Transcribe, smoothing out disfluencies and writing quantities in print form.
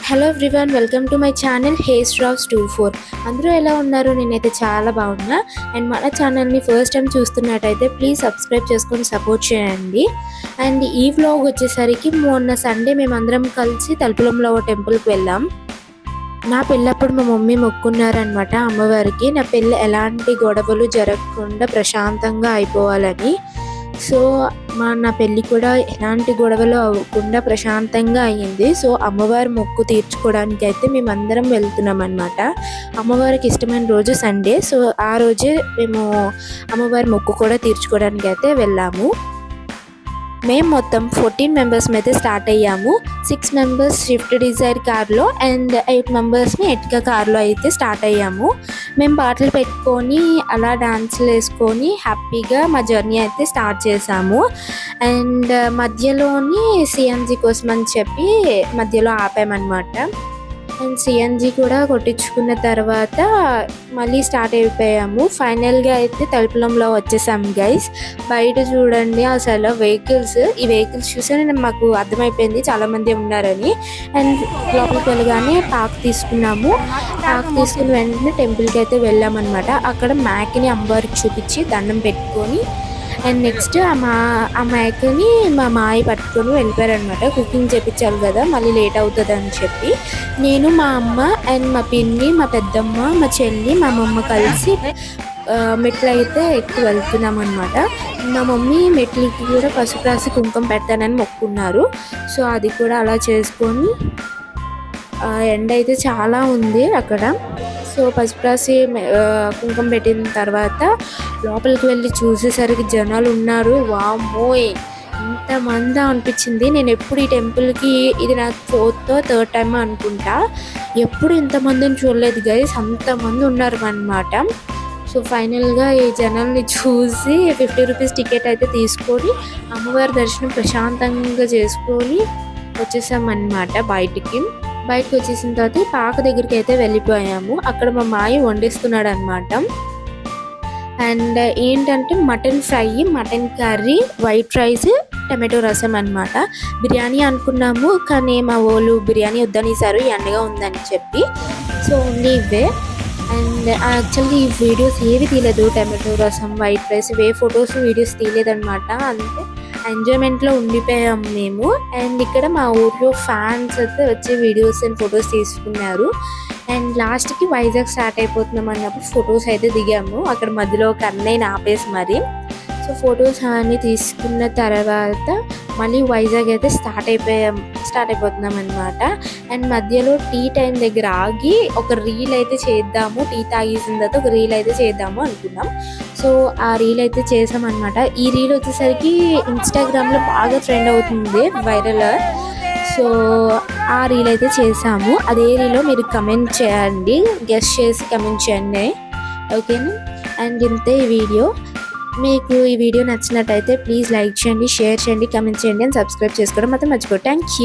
Hello everyone, welcome to my channel hair straps 24. అందరూ ఎలా ఉన్నారు? నేనైతే చాలా బాగున్నా. అండ్ మన ఛానల్ని ఫస్ట్ టైం చూస్తున్నట్టయితే ప్లీజ్ సబ్స్క్రైబ్ చేసుకొని సపోర్ట్ చేయండి. అండ్ ఈ వ్లాగ్ వచ్చేసరికి మొన్న సండే మేమందరం కలిసి తలుపులంలో టెంపుల్కి వెళ్ళాం. నా పెళ్ళప్పుడు మా మమ్మీ మొక్కున్నారనమాట అమ్మవారికి, నా పెళ్ళి ఎలాంటి గొడవలు జరగకుండా ప్రశాంతంగా అయిపోవాలని. సో నా పెళ్ళి కూడా ఎలాంటి గొడవలు అవ్వకుండా ప్రశాంతంగా అయ్యింది. సో అమ్మవారి మొక్కు తీర్చుకోవడానికి అయితే మేమందరం వెళ్తున్నాం అనమాట. అమ్మవారికి ఇష్టమైన రోజు సండే. సో ఆ రోజే మేము అమ్మవారి మొక్కు కూడా తీర్చుకోవడానికి అయితే వెళ్ళాము. మేము మొత్తం 14 మెంబర్స్ అయితే స్టార్ట్ అయ్యాము. 6 మెంబర్స్ స్విఫ్ట్ డిజైర్ కార్లో అండ్ 8 మెంబర్స్ని ఎట్కా కార్లో అయితే స్టార్ట్ అయ్యాము. మేము పాటలు పెట్టుకొని అలా డాన్స్లు వేసుకొని హ్యాపీగా మా జర్నీ అయితే స్టార్ట్ చేసాము. అండ్ మధ్యలోని సిఎన్జి కోసం అని చెప్పి మధ్యలో ఆపామన్నమాట. అండ్ సిఎన్జి కూడా కొట్టించుకున్న తర్వాత మళ్ళీ స్టార్ట్ అయిపోయాము. ఫైనల్గా అయితే తలుపులంలో వచ్చేసాము గైస్. బయట చూడండి అసలు ఈ వెహికల్స్ చూస్తే మాకు అర్థమైపోయింది చాలామంది ఉన్నారని. అండ్ లోపలికి వెళ్ళగానే పాక్ తీసుకున్నాము. పాక్ తీసుకున్న వెంటనే టెంపుల్కి అయితే వెళ్ళామన్నమాట. అక్కడ మేకని అమ్మవారికి చూపించి దండం పెట్టుకొని అండ్ నెక్స్ట్ ఆ మేకని మా మాయ పట్టుకొని వెళ్ళిపోయారనమాట. కుకింగ్ చేయించాలి కదా, మళ్ళీ లేట్ అవుతుంది అని చెప్పి నేను, మా అమ్మ అండ్ మా పిన్ని, మా పెద్దమ్మ, మా చెల్లి, మా అమ్మమ్మ కలిసి మెట్లు అయితే ఎక్కువ వెళ్తున్నాం అనమాట. మా మమ్మీ మెట్లకి కూడా పసుపు రాసి కుంకుమ పెడతానని మొక్కున్నారు. సో అది కూడా అలా చేసుకొని ఎండ అయితే చాలా ఉంది అక్కడ. సో పసుపు రాసి కుంకుమ పెట్టిన తర్వాత లోపలికి వెళ్ళి చూసేసరికి జనాలు ఉన్నారు. వామ్మోయ్, ఇంతమంది అనిపించింది. నేను ఎప్పుడు ఈ టెంపుల్కి ఇది నాకు 4th or 3rd టైం అనుకుంటా, ఎప్పుడు ఇంతమందిని చూడలేదు గైస్. అంతమంది ఉన్నారు అన్నమాట. సో ఫైనల్గా ఈ జనాల్ని చూసి 50 రూపీస్ టికెట్ అయితే తీసుకొని అమ్మవారి దర్శనం ప్రశాంతంగా చేసుకొని వచ్చేసామన్నమాట. బయటకు వచ్చేసిన తర్వాత పాక దగ్గరికి అయితే వెళ్ళిపోయాము. అక్కడ మా మాయ వండిస్తున్నాడు అనమాట. అండ్ ఏంటంటే mutton fry, mutton curry, white rice, tomato రసం అనమాట. బిర్యానీ అనుకున్నాము కానీ మా వాళ్ళు బిర్యానీ వద్దనేసారు, ఎండగా ఉందని చెప్పి. సో ఓన్లీ ఇవే. అండ్ యాక్చువల్లీ ఈ వీడియోస్ ఏవి తీయలేదు, టమాటో రసం, వైట్ రైస్, ఇవే ఫొటోస్ వీడియోస్ తీయలేదన్నమాట. అంతే ఎంజాయ్మెంట్లో ఉండిపోయాము మేము. అండ్ ఇక్కడ మా ఊర్లో ఫ్యాన్స్ అయితే వచ్చి వీడియోస్ అండ్ ఫొటోస్ తీసుకున్నారు. అండ్ లాస్ట్కి వైజాగ్ స్టార్ట్ అయిపోతున్నాం అన్నప్పుడు ఫొటోస్ అయితే దిగాము. అక్కడ మధ్యలో ఒక అన్నయ్యని ఆపేసి మరి. సో ఫొటోస్ అన్నీ తీసుకున్న తర్వాత మళ్ళీ వైజాగ్ అయితే స్టార్ట్ అయిపోతున్నాం అనమాట. అండ్ మధ్యలో టీ టైం దగ్గర ఆగి ఒక రీల్ అయితే చేద్దాము, టీ తాగేసిన తర్వాత ఒక రీల్ అయితే చేద్దాము అనుకున్నాం. సో ఆ రీల్ అయితే చేసామన్నమాట. ఈ రీల్ వచ్చేసరికి ఇన్స్టాగ్రామ్లో బాగా ట్రెండ్ అవుతుంది, వైరల్. సో ఆ రీల్ అయితే చేసాము. అదే రీల్లో మీరు కమెంట్ చేయండి, గెస్ట్ చేసి కమెంట్ చేయండి, ఓకేనా? అండ్ ఇంతే ఈ వీడియో. మీకు ఈ వీడియో నచ్చినట్టయితే ప్లీజ్ లైక్ చేయండి, షేర్ చేయండి, కమెంట్ చేయండి అండ్ సబ్స్క్రైబ్ చేసుకోవడం మాత్రం మర్చిపోండి. Thank you.